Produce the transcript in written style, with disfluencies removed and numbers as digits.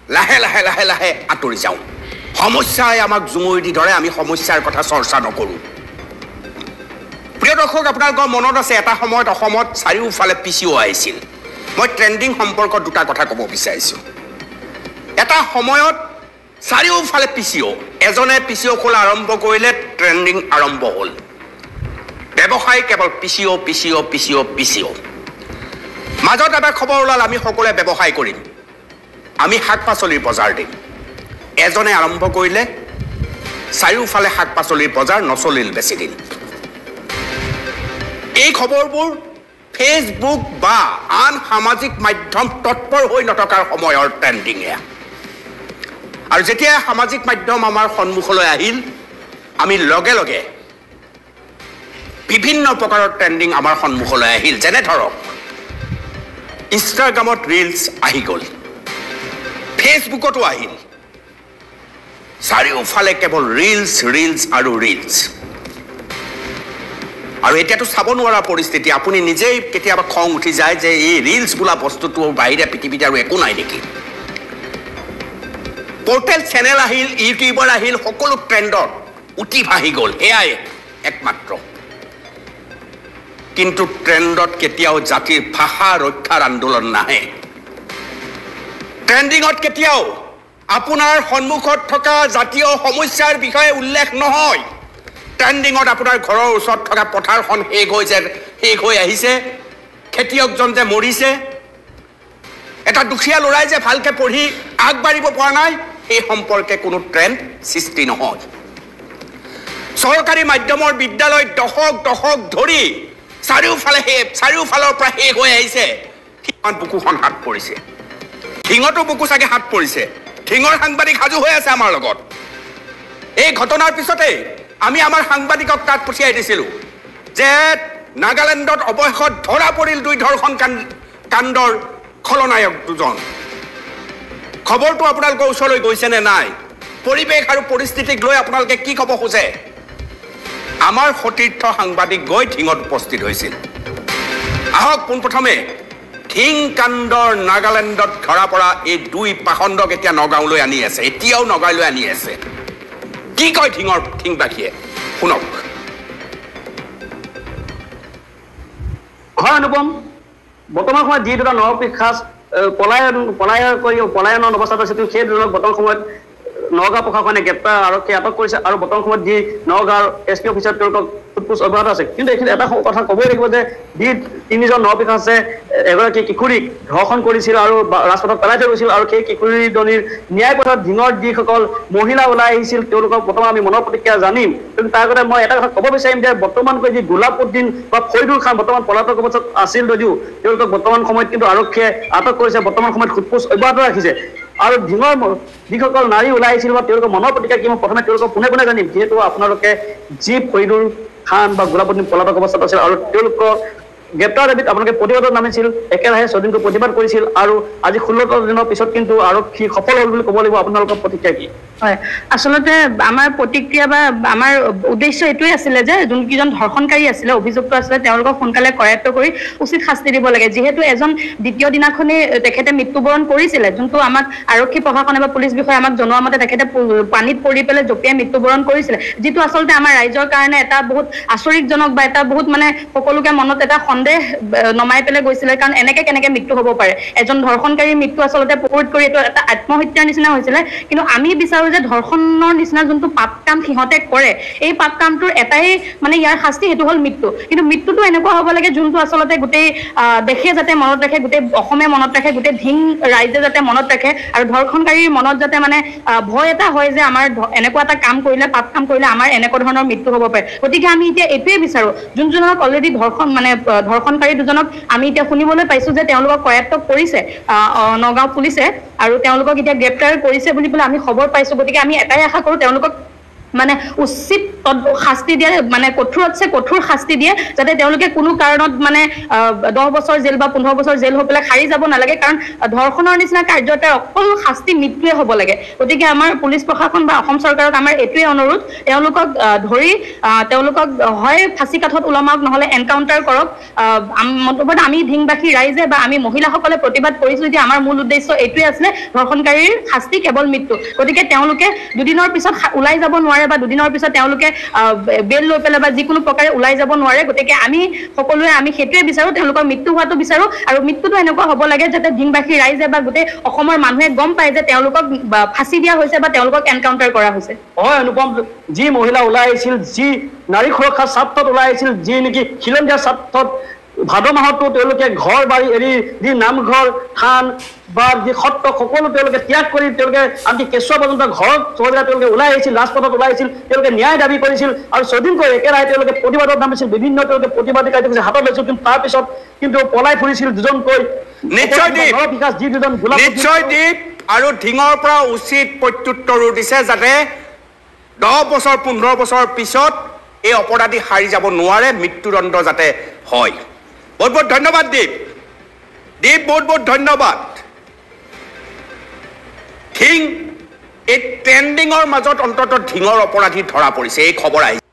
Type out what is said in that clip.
লাহে লাহে লাহে লাহে আঁতৰি যাওঁ সমস্যাই আমাক জুমুৰি দি ধৰে আমি সমস্যাৰ কথা চৰ্চা নকৰোঁ প্ৰিয় দৰ্শক আপোনালোকৰ মনত আছে এটা সময়ত অসমত চাৰিওফালে পিচিঅ আহিছিল মই ট্ৰেণ্ডিং সম্পৰ্কত দুটা কথা ক'ব বিচাৰিছোঁ এটা সময়ত চাৰিওফালে পিচিঅ এজনে পিচিঅ খোলা আৰম্ভ কৰিলে ট্ৰেণ্ডিং আৰম্ভ হ'ল ব্যৱসায় কেৱল পিচিঅ পিচিঅ পিচিঅ পিচিঅ মাজত এটা খবৰ ওলাল আমি সকলোৱে ব্যৱসায় কৰিম আমি শাক পাচলিৰ বজাৰ দিম এজনে আৰম্ভ কৰিলে চাৰিওফালে শাক পাচলিৰ বজাৰ নচলিল বেছিদিন এই খবৰবোৰ ফেচবুক বা আন সামাজিক মাধ্যম তৎপৰ হৈ নথকাৰ সময়ৰ ট্ৰেণ্ডিং এয়া আৰু যেতিয়া সামাজিক মাধ্যম আমাৰ সন্মুখলৈ আহিল আমি লগে লগে বিভিন্ন প্ৰকাৰৰ ট্ৰেণ্ডিং আমাৰ সন্মুখলৈ আহিল যেনে ধৰক ইনষ্টাগ্ৰামত ৰিলছ আহি গ'ল ফেচবুকতো আহিল চাৰিওফালে কেৱল ৰিলছ ৰিলছ আৰু ৰিলছ আৰু এতিয়াতো চাব নোৱাৰা পৰিস্থিতি আপুনি নিজেই কেতিয়াবা খং উঠি যায় যে এই ৰিলছ বোলা বস্তুটো বাহিৰে পৃথিৱীত আৰু একো নাই নেকি পোৰ্টেল চেনেল আহিল ইউটিউবাৰ আহিল সকলো ট্ৰেণ্ডত উঠি ভাহি গ'ল এয়াই একমাত্ৰ কিন্তু ট্ৰেণ্ডত কেতিয়াও জাতিৰ ভাষা ৰক্ষাৰ আন্দোলন নাহে ট্ৰেণ্ডিঙত কেতিয়াও আপোনাৰ সন্মুখত থকা জাতীয় সমস্যাৰ বিষয়ে উল্লেখ নহয় ট্ৰেণ্ডিঙত আপোনাৰ ঘৰৰ ওচৰত থকা পথাৰখন শেষ হৈ আহিছে খেতিয়কজন যে মৰিছে এটা দুখীয়া ল'ৰাই যে ভালকৈ পঢ়ি আগবাঢ়িব পৰা নাই এই সম্পৰ্কে কোনো ট্ৰেণ্ড সৃষ্টি নহয় চৰকাৰী মাধ্যমৰ বিদ্যালয় দশক ধৰি চাৰিওফালৰ পৰা শেষ হৈ আহিছে সিমান বুকুখন হাত পৰিছে ঠিঙতো বুকু চাগে হাত পৰিছে ঠিঙৰ সাংবাদিক সাজু হৈ আছে আমাৰ লগত এই ঘটনাৰ পিছতে আমি আমাৰ সাংবাদিকক তাত পঠিয়াই দিছিলোঁ যে নাগালেণ্ডত অৱশেষত ধৰা পৰিল দুই ধৰ্ষণ কাণ্ডৰ খলনায়ক দুজন খবৰটো আপোনালোকৰ ওচৰলৈ গৈছে নে নাই পৰিৱেশ আৰু পৰিস্থিতিক লৈ আপোনালোকে কি ক'ব খোজে আমাৰ সতীৰ্থ সাংবাদিক গৈ ঠিঙত উপস্থিত হৈছিল আহক পোনপ্ৰথমে ঠিং কাণ্ডৰ নাগালেণ্ডত ধৰা পৰা এই দুই পাখণ্ডক এতিয়া নগাঁওলৈ আনি আছে এতিয়াও নগাঁওলৈ আনি আছে কি কয় ঠিংবাসীয়ে শুনক হয় অনুপম বৰ্তমান সময়ত যি দুটা নৰপিশাচ পলায়নৰ অৱস্থাত আছে সেই দুজনক বৰ্তমান সময়ত নগাঁও প্ৰশাসনে গ্ৰেপ্তাৰ আৰক্ষীয়ে আটক কৰিছে আৰু বৰ্তমান সময়ত যি নগাঁৱৰ এছ পি অফিচত তেওঁলোকক সোধপোছ অব্যাহত আছে কিন্তু এইখিনি এটা কথা ক'বই লাগিব যে যি তিনিজন নৰপিশাচে এগৰাকী কিশোৰীক ধৰ্ষণ কৰিছিল আৰু ৰাজপথত পেলাই থৈ গৈছিল আৰু সেই কিশোৰীজনীৰ ন্যায় পথত ঢিঙৰ যিসকল মহিলা ওলাই আহিছিল তেওঁলোকক বৰ্তমান আমি মনৰ প্ৰতিক্ৰিয়া জানিম কিন্তু তাৰ আগতে মই এটা কথা ক'ব বিচাৰিম যে বৰ্তমানকৈ যি গোলাপউদ্দিন বা ফৰিদুল খান বৰ্তমান পলাতক অৱস্থাত আছিল যদিও তেওঁলোকক বৰ্তমান সময়ত কিন্তু আৰক্ষীয়ে আটক কৰিছে বৰ্তমান সময়ত সোধপোছ অব্যাহত ৰাখিছে আৰু ঢিঙৰ যিসকল নাৰী ওলাই আহিছিল বা তেওঁলোকৰ মনৰ প্ৰতিক্ৰিয়া কি মই প্ৰথমে তেওঁলোকক পোনে জানিম যিহেতু আপোনালোকে যি ফৰিদুল খান বা গোলাপউদ্দিন পলাতক অৱস্থাত আছিল আৰু তেওঁলোকৰ গ্ৰেপ্তাৰ দাবীত আপোনালোকে প্ৰতিবাদত নামিছিল একেৰাহে 6 দিনকৈ প্ৰতিবাদ কৰিছিল আৰু আজি 16 দিনৰ পিছত কিন্তু আৰক্ষী সফল হ'ল বুলি ক'ব লাগিব আপোনালোকৰ প্ৰতিক্ৰিয়া কি হয় আসলতে আমাৰ প্ৰতিক্ৰিয়া বা আমাৰ উদ্দেশ্য এটোই আছিল যে যোনকিজন ধৰ্ষণকাৰী আছিল অভিযুক্ত আছিল তেওঁলোকক সোনকালে কৰায়ত্ব কৰি উচিত শাস্তি দিব লাগে যেহেতু এজন দ্বিতীয় দিনাখনে তেখেতে মৃত্যুবৰণ কৰিছিল যোনটো আমাক আৰক্ষী প্ৰশাসনে বা পুলিচ বিষয়ে আমাক জনোৱা মতে তেখেতে পানীত পৰি পেলাই জপিয়াই মৃত্যুবৰণ কৰিছিল যেটো আসলতে আমাৰ ৰাইজৰ কাৰণে এটা বহুত আচৰিতজনক বা এটা বহুত মানে সকলোকে মনত এটা সন্দেহ নমাই পেলাই গৈছিল কাৰণ এনেকে কেনেকে মৃত্যু হ'ব পাৰে এজন ধৰ্ষণকাৰীৰ মৃত্যু আসলতে পুৰুত কৰি এটো এটা আত্মহত্যাৰ নিচিনা হৈছিল কিন্তু আমি বিচাৰো যে ধৰ্ষণৰ নিচিনা যোনটো পাপ কাম সিহঁতে কৰে এই পাপ কামটোৰ এটাই মানে ইয়াৰ শাস্তি হেতু হল মৃত্যু কিন্তু মৃত্যুটো এনেকুৱা হ'ব লাগে যোনটো আসলতে গোটেই দেখে যাতে মনত ৰাখে গোটেই অসমে মনত ৰাখে গোটেই ঢিং ৰাইজে যাতে মনত ৰাখে আৰু ধৰ্ষণকাৰীৰ মনত যাতে মানে ভয় এটা হয় যে আমাৰ এনেকুৱা এটা কাম কৰিলে পাপ কাম কৰিলে আমাৰ এনেকুৱা ধৰণৰ মৃত্যু হ'ব পাৰে গতিকে আমি এতিয়া এটোৱে বিচাৰো যোনজনক অলৰেডি ধৰ্ষণকাৰী দুজনক আমি এতিয়া শুনিবলৈ পাইছো যে তেওঁলোকক কৰায়ত্ব কৰিছে নগাঁও পুলিচে আৰু তেওঁলোকক এতিয়া গ্ৰেপ্তাৰ কৰিছে বুলি আমি খবৰ পাইছো গতিকে আমি এটাই আশা কৰো তেওঁলোকক মানে উচিত শাস্তি দিয়ে, মানে কঠোৰতছে কঠোৰ শাস্তি দিয়ে, যাতে তেওঁলোকে কোনো কাৰণত মানে 10 বছৰ জেল বা 15 বছৰ জেল হৈ পেলাই সাৰি যাব নালাগে। কাৰণ ধৰ্ষণৰ নিচিনা কাৰ্য এটাৰ অকল শাস্তি মৃত্যুৱে হ'ব লাগে। গতিকে আমাৰ পুলিচ প্ৰশাসন বা অসম চৰকাৰক আমাৰ এইটোৱে অনুৰোধ, তেওঁলোকক ধৰি তেওঁলোকক হয় ফাঁচী কাঠত ওলমাওক, নহ'লে এনকাউণ্টাৰ কৰক। মুঠতে আমি ধিংবাসী ৰাইজে বা আমি মহিলাসকলে প্ৰতিবাদ কৰিছোঁ যে আমাৰ মূল উদ্দেশ্য এইটোৱে আছিলে, ধৰ্ষণকাৰীৰ শাস্তি কেৱল মৃত্যু। গতিকে তেওঁলোকে দুদিনৰ পিছত ওলাই যাব নোৱাৰে বা দুদিনৰ পিছত তেওঁলোকে বেল লৈ পেলাই বা যিকোনো প্ৰকাৰে ওলাই যাব নোৱাৰে। গতিকে আমি সকলোৱে আমি সেইটোৱে বিচাৰোঁ, তেওঁলোকৰ মৃত্যু হোৱাটো বিচাৰোঁ। আৰু মৃত্যুটো এনেকুৱা হ'ব লাগে যাতে ধিংবাসী ৰাইজে বা গোটেই অসমৰ মানুহে গম পায় যে তেওঁলোকক ফাঁচি দিয়া হৈছে বা তেওঁলোকক এনকাউণ্টাৰ কৰা হৈছে। হয় অনুপম, যি মহিলা ওলাই আহিছিল, যি নাৰী সুৰক্ষাৰ স্বাৰ্থত ওলাই আহিছিল, যি নেকি খিলঞ্জীয়াৰ স্বাৰ্থত ভাদ মাহতো তেওঁলোকে ঘৰ বাৰী এৰি যি নামঘৰ থান বা যি সত্ৰ সকলো তেওঁলোকে ত্যাগ কৰি তেওঁলোকে আনকি কেঁচুৱা পৰ্যন্ত ঘৰত চহৰীয়া তেওঁলোকে ওলাই আহিছিল, ৰাজপথত ওলাই আহিছিল, তেওঁলোকে ন্যায় দাবী কৰিছিল আৰু ছদিনকৈ একেৰাহে তেওঁলোকে প্ৰতিবাদত নামিছিল, বিভিন্ন তেওঁলোকে প্ৰতিবাদী কাৰ্যসূচী হাতত লৈছিল। কিন্তু তাৰপিছত কিন্তু পলাই ফুৰিছিল দুজনকৈ। নিশ্চয় দ্বীপ আৰু ধিঙৰ পৰা উচিত প্ৰত্যুত্তৰো দিছে, যাতে 10 বছৰ 15 বছৰ পিছত এই অপৰাধী সাৰি যাব নোৱাৰে, মৃত্যুদণ্ড যাতে হয়। বহুত বহুত ধন্যবাদ দ্বীপ, বহুত বহুত ধন্যবাদ। ধিং এই ট্ৰেণ্ডিঙৰ মাজত অন্ততঃ ধিঙৰ অপৰাধী ধৰা পৰিছে, এই খবৰ আহিছে।